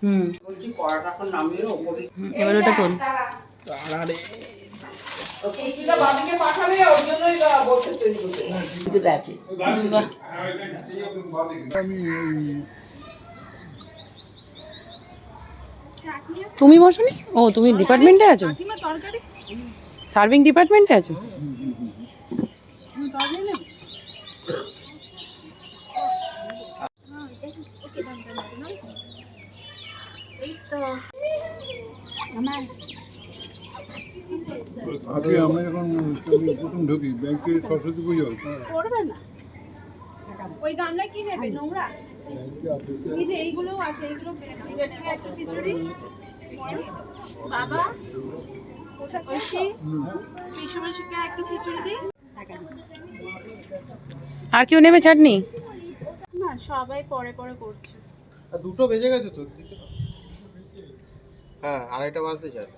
বলছি কড়াটা এখন নামিয়ে ওপরে এবার ওটা তোল। আরে কুস্তিটা বাদিকে পাঠাবে ওর জন্যই বলতে তৈরি করতে দুটো আছে বাহ, তুমি বসনি? ও তুমি ডিপার্টমেন্টে আছো, সার্ভিং ডিপার্টমেন্টে আছো। আগে আমরা যখন প্রথম ঢুকি ব্যাংকে সরস্বতী পুজো করবে না ওই গামলায় কি নেবে নোংরা এই যে এইগুলোও আছে এইগুলো ফেলে নাও জেঠি একটু খিচুড়ি বাবা পোশাক ঐশী পিসুমাসিকে একটু খিচুড়ি দিই আর কেউ নেবে চাটনি? না সবাই পরে পরে করছে দুটো বেজে গেছে তোর দিকে। হ্যাঁ, আড়াইটা বাজতে যায়।